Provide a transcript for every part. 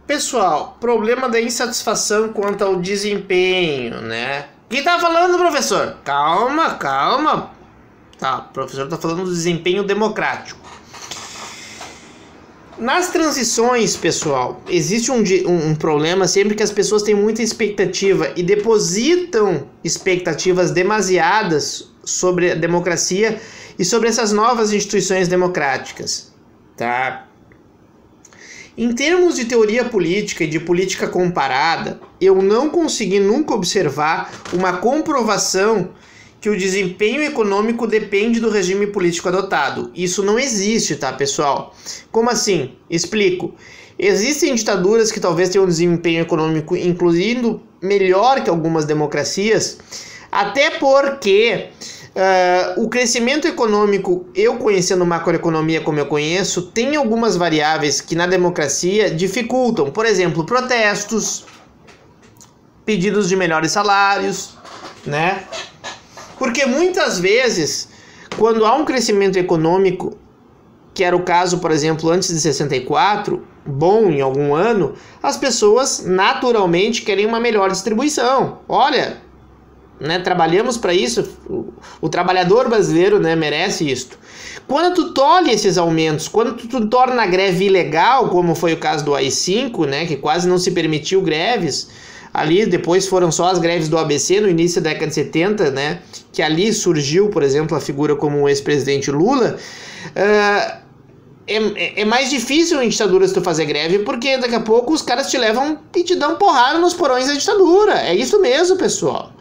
Pessoal, problema da insatisfação quanto ao desempenho, né? Quem tá falando, professor? Calma, calma. Tá, o professor tá falando do desempenho democrático. Nas transições, pessoal, existe um problema sempre que as pessoas têm muita expectativa e depositam expectativas demasiadas sobre a democracia e sobre essas novas instituições democráticas, tá? Em termos de teoria política e de política comparada, eu não consegui nunca observar uma comprovação que o desempenho econômico depende do regime político adotado. Isso não existe, tá, pessoal? Como assim? Explico. Existem ditaduras que talvez tenham um desempenho econômico, incluindo melhor que algumas democracias, até porque o crescimento econômico, eu conhecendo macroeconomia como eu conheço, tem algumas variáveis que na democracia dificultam. Por exemplo, protestos, pedidos de melhores salários, né? Porque muitas vezes, quando há um crescimento econômico, que era o caso, por exemplo, antes de 64, bom em algum ano, as pessoas naturalmente querem uma melhor distribuição. Olha, né, trabalhamos para isso, o trabalhador brasileiro, né, merece isto. Quando tu tolhe esses aumentos, quando tu torna a greve ilegal, como foi o caso do AI-5, né, que quase não se permitiu greves, ali depois foram só as greves do ABC no início da década de 70, né, que ali surgiu, por exemplo, a figura como o ex-presidente Lula. É mais difícil em ditaduras tu fazer greve, porque daqui a pouco os caras te levam e te dão porrada nos porões da ditadura. É isso mesmo, pessoal.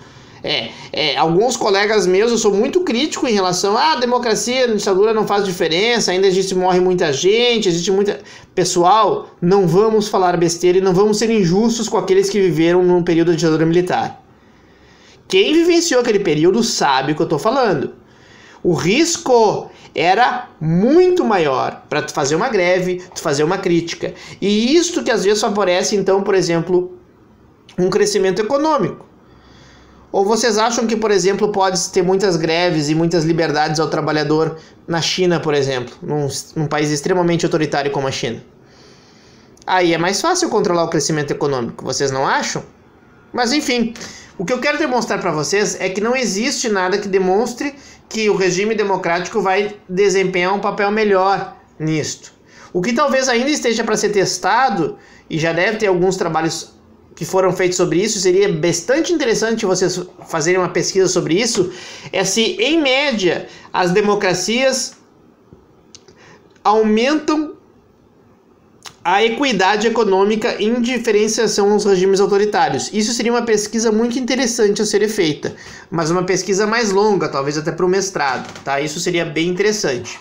Alguns colegas meus, eu sou muito crítico em relação à democracia, na ditadura não faz diferença, ainda morre muita gente, existe muita... Pessoal, não vamos falar besteira e não vamos ser injustos com aqueles que viveram num período de ditadura militar. Quem vivenciou aquele período sabe o que eu tô falando. O risco era muito maior para tu fazer uma greve, tu fazer uma crítica. E isto que às vezes favorece, então, por exemplo, um crescimento econômico. Ou vocês acham que, por exemplo, pode ter muitas greves e muitas liberdades ao trabalhador na China, por exemplo, num país extremamente autoritário como a China? Aí é mais fácil controlar o crescimento econômico, vocês não acham? Mas enfim, o que eu quero demonstrar para vocês é que não existe nada que demonstre que o regime democrático vai desempenhar um papel melhor nisto. O que talvez ainda esteja para ser testado, e já deve ter alguns trabalhos que foram feitos sobre isso, seria bastante interessante vocês fazerem uma pesquisa sobre isso, é se, em média, as democracias aumentam a equidade econômica em diferenciação aos regimes autoritários. Isso seria uma pesquisa muito interessante a ser feita, mas uma pesquisa mais longa, talvez até para o mestrado, tá? Isso seria bem interessante.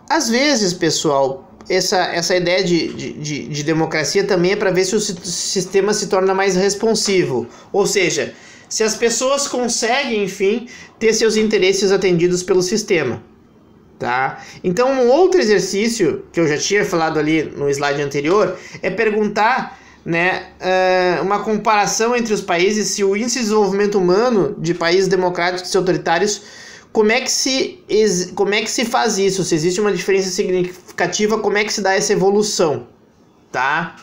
Às vezes, pessoal, essa ideia de democracia também é para ver se o sistema se torna mais responsivo. Ou seja, se as pessoas conseguem, enfim, ter seus interesses atendidos pelo sistema. Tá? Então, um outro exercício que eu já tinha falado ali no slide anterior é perguntar, né, uma comparação entre os países, se o índice de desenvolvimento humano de países democráticos e autoritários, como é que se faz isso? Se existe uma diferença significativa, como é que se dá essa evolução? Tá?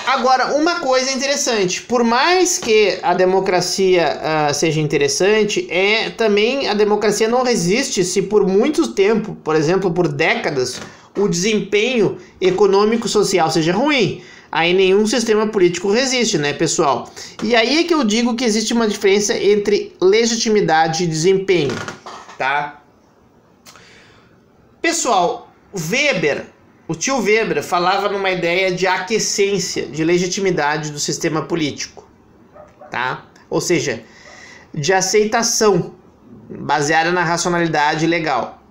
Agora, uma coisa interessante, por mais que a democracia seja interessante, também a democracia não resiste se por muito tempo, por exemplo, por décadas, o desempenho econômico-social seja ruim. Aí nenhum sistema político resiste, né, pessoal? E aí é que eu digo que existe uma diferença entre legitimidade e desempenho, tá? Pessoal, o tio Weber falava numa ideia de aquiescência, de legitimidade do sistema político, tá? Ou seja, de aceitação, baseada na racionalidade legal.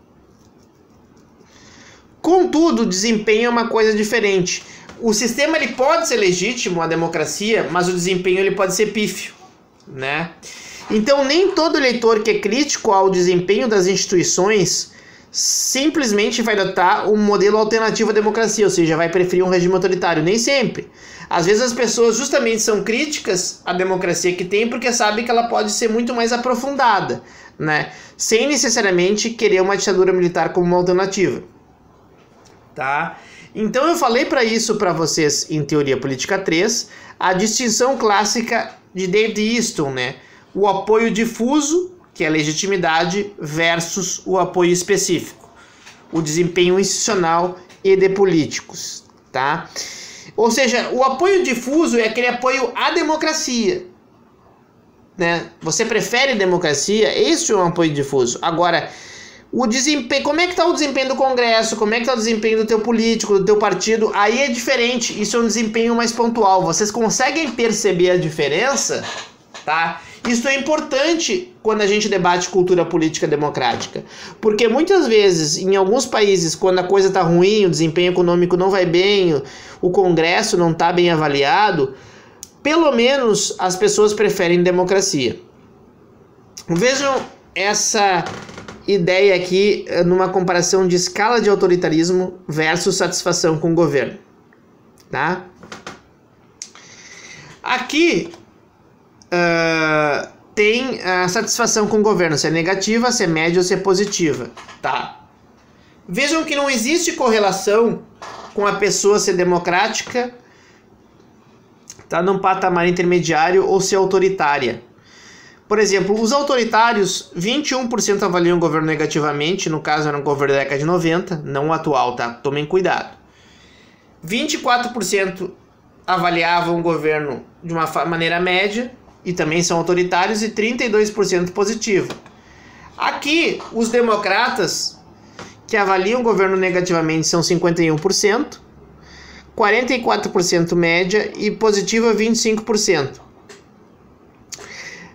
Contudo, o desempenho é uma coisa diferente. O sistema ele pode ser legítimo, a democracia, mas o desempenho ele pode ser pífio, né? Então nem todo eleitor que é crítico ao desempenho das instituições simplesmente vai adotar um modelo alternativo à democracia, ou seja, vai preferir um regime autoritário. Nem sempre. Às vezes as pessoas justamente são críticas à democracia que tem porque sabem que ela pode ser muito mais aprofundada, né? Sem necessariamente querer uma ditadura militar como uma alternativa. Tá? Então eu falei para isso para vocês em Teoria Política 3, a distinção clássica de David Easton, né? O apoio difuso, que é a legitimidade, versus o apoio específico, o desempenho institucional e de políticos, tá? Ou seja, o apoio difuso é aquele apoio à democracia, né? Você prefere democracia? Esse é um apoio difuso. Agora, o desempenho, como é que está o desempenho do Congresso? Como é que está o desempenho do teu político, do teu partido? Aí é diferente. Isso é um desempenho mais pontual. Vocês conseguem perceber a diferença, tá? Isso é importante quando a gente debate cultura política democrática. Porque muitas vezes, em alguns países, quando a coisa está ruim, o desempenho econômico não vai bem, o Congresso não está bem avaliado, pelo menos as pessoas preferem democracia. Vejam essa ideia aqui numa comparação de escala de autoritarismo versus satisfação com o governo. Tá? Aqui tem a satisfação com o governo, se é negativa, se é média ou se é positiva. Tá? Vejam que não existe correlação com a pessoa ser democrática, tá num patamar intermediário, ou ser autoritária. Por exemplo, os autoritários, 21% avaliam o governo negativamente, no caso era um governo da década de 90, não o atual, tá? Tomem cuidado. 24% avaliavam o governo de uma maneira média, e também são autoritários, e 32% positivo. Aqui, os democratas que avaliam o governo negativamente são 51%, 44% média e positiva 25%.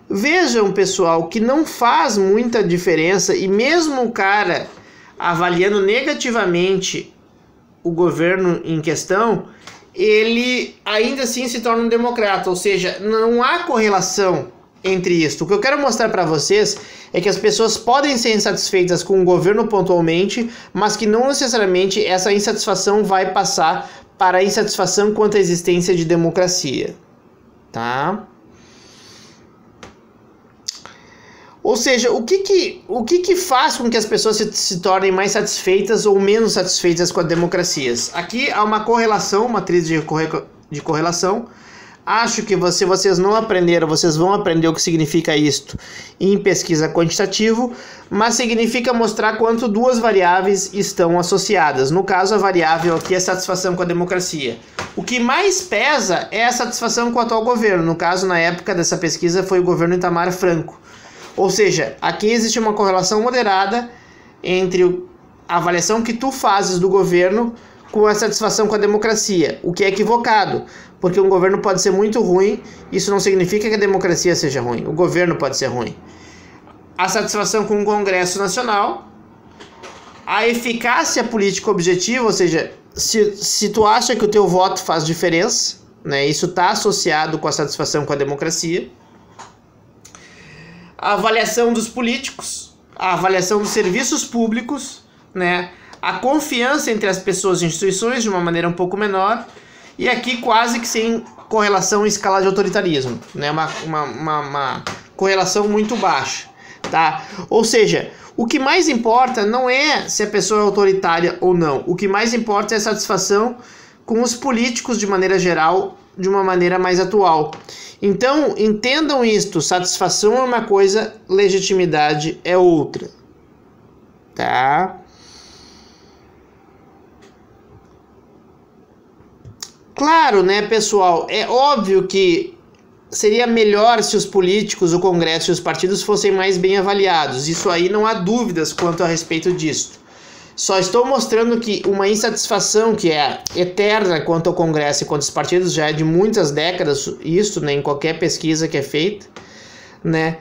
Vejam, pessoal, que não faz muita diferença, e mesmo o cara avaliando negativamente o governo em questão, ele ainda assim se torna um democrata, ou seja, não há correlação entre isso. O que eu quero mostrar para vocês é que as pessoas podem ser insatisfeitas com o governo pontualmente, mas que não necessariamente essa insatisfação vai passar para a insatisfação quanto à existência de democracia, tá? Ou seja, o que faz com que as pessoas se tornem mais satisfeitas ou menos satisfeitas com as democracias? Aqui há uma correlação, uma matriz de correlação. Acho que se vocês não aprenderam, vocês vão aprender o que significa isto em pesquisa quantitativa, mas significa mostrar quanto duas variáveis estão associadas. No caso, a variável aqui é a satisfação com a democracia. O que mais pesa é a satisfação com o atual governo. No caso, na época dessa pesquisa, foi o governo Itamar Franco. Ou seja, aqui existe uma correlação moderada entre a avaliação que tu fazes do governo com a satisfação com a democracia, o que é equivocado, porque um governo pode ser muito ruim, isso não significa que a democracia seja ruim, o governo pode ser ruim. A satisfação com o Congresso Nacional, a eficácia política objetiva, ou seja, se tu acha que o teu voto faz diferença, né, isso está associado com a satisfação com a democracia. A avaliação dos políticos, a avaliação dos serviços públicos, né? A confiança entre as pessoas e instituições de uma maneira um pouco menor, e aqui quase que sem correlação em escala de autoritarismo, né? Uma correlação muito baixa, tá? Ou seja, o que mais importa não é se a pessoa é autoritária ou não, o que mais importa é a satisfação com os políticos de maneira geral, de uma maneira mais atual. Então, entendam isto, satisfação é uma coisa, legitimidade é outra, tá? Claro, né, pessoal, é óbvio que seria melhor se os políticos, o Congresso e os partidos fossem mais bem avaliados, isso aí não há dúvidas quanto a respeito disso. Só estou mostrando que uma insatisfação que é eterna quanto ao Congresso e quanto aos partidos, já é de muitas décadas, isso, né, em qualquer pesquisa que é feita, né,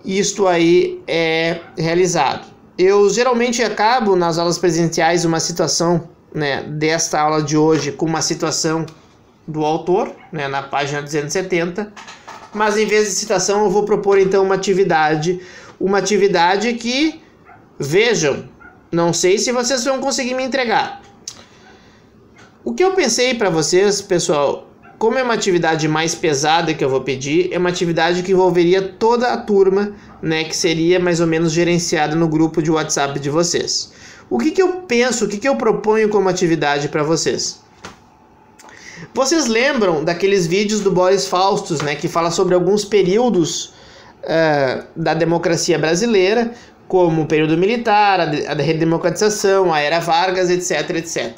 isto aí é realizado. Eu geralmente acabo nas aulas presenciais uma situação, né, desta aula de hoje com uma citação do autor, né, na página 270, mas em vez de citação eu vou propor então uma atividade que, vejam, Não sei se vocês vão conseguir me entregar. O que eu pensei para vocês, pessoal, como é uma atividade mais pesada que eu vou pedir, é uma atividade que envolveria toda a turma, né, que seria mais ou menos gerenciada no grupo de WhatsApp de vocês. O que eu penso, o que eu proponho como atividade para vocês? Vocês lembram daqueles vídeos do Boris Faustus, né, que fala sobre alguns períodos da democracia brasileira, como o período militar, a redemocratização, a era Vargas, etc, etc.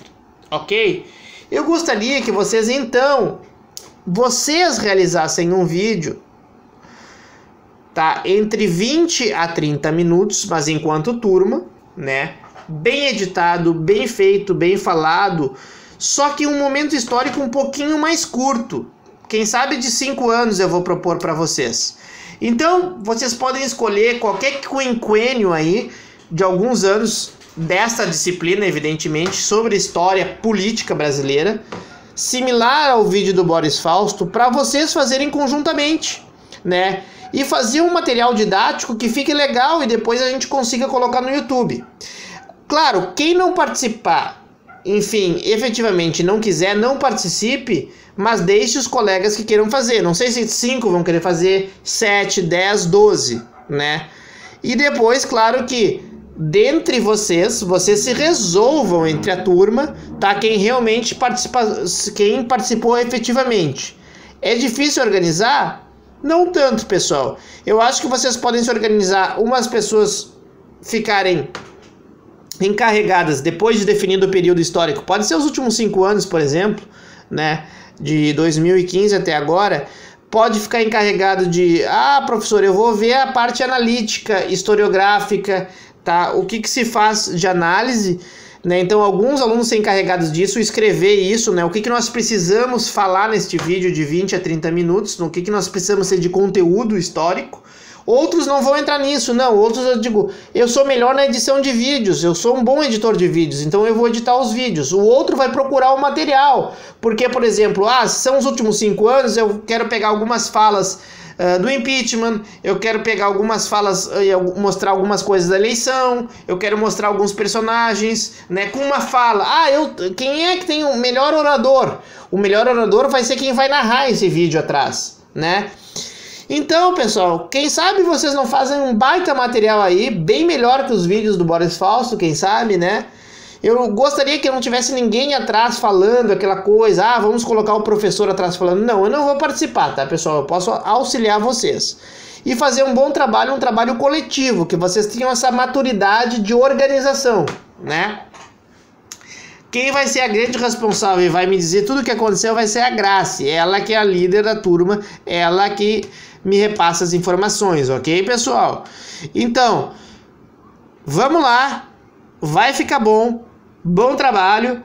Ok? Eu gostaria que vocês, então, realizassem um vídeo, tá? Entre 20 a 30 minutos, mas enquanto turma, né? Bem editado, bem feito, bem falado, só que um momento histórico um pouquinho mais curto. Quem sabe de 5 anos eu vou propor para vocês. Então, vocês podem escolher qualquer quinquênio aí, de alguns anos, desta disciplina, evidentemente, sobre história política brasileira, similar ao vídeo do Boris Fausto, para vocês fazerem conjuntamente, né? E fazer um material didático que fique legal e depois a gente consiga colocar no YouTube. Claro, quem não participar, enfim, efetivamente não quiser, não participe, mas deixe os colegas que queiram fazer. Não sei se 5 vão querer fazer, 7, 10, 12, né? E depois, claro que dentre vocês se resolvam entre a turma, tá? Quem realmente participou efetivamente. É difícil organizar? Não tanto, pessoal. Eu acho que vocês podem se organizar, umas pessoas ficarem encarregadas depois de definido o período histórico. Pode ser os últimos 5 anos, por exemplo, né? De 2015 até agora. Pode ficar encarregado de, professor, eu vou ver a parte analítica, historiográfica, tá? O que se faz de análise, né? Então, alguns alunos serem encarregados disso, escrever isso, né? O que nós precisamos falar neste vídeo de 20 a 30 minutos, no que nós precisamos ter de conteúdo histórico. Outros não vão entrar nisso, não. Outros eu digo, eu sou melhor na edição de vídeos, eu sou um bom editor de vídeos, então eu vou editar os vídeos. O outro vai procurar o material, porque, por exemplo, são os últimos 5 anos, eu quero pegar algumas falas do impeachment, eu quero pegar algumas falas e mostrar algumas coisas da eleição, eu quero mostrar alguns personagens, né, com uma fala. Quem é que tem o melhor orador? O melhor orador vai ser quem vai narrar esse vídeo atrás, né? Então, pessoal, quem sabe vocês não fazem um baita material aí, bem melhor que os vídeos do Boris Fausto, quem sabe, né? Eu gostaria que não tivesse ninguém atrás falando aquela coisa, vamos colocar o professor atrás falando. Não, eu não vou participar, tá, pessoal? Eu posso auxiliar vocês. E fazer um bom trabalho, um trabalho coletivo, que vocês tenham essa maturidade de organização, né? Quem vai ser a grande responsável e vai me dizer tudo o que aconteceu vai ser a Grace. Ela que é a líder da turma, ela que me repassa as informações, ok, pessoal? Então, vamos lá, vai ficar bom trabalho.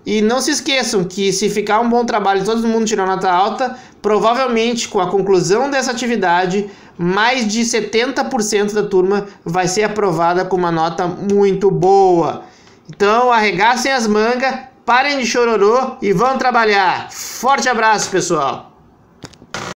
E não se esqueçam que se ficar um bom trabalho e todo mundo tirar nota alta, provavelmente com a conclusão dessa atividade, mais de 70% da turma vai ser aprovada com uma nota muito boa. Então, arregassem as mangas, parem de chororô e vão trabalhar. Forte abraço, pessoal!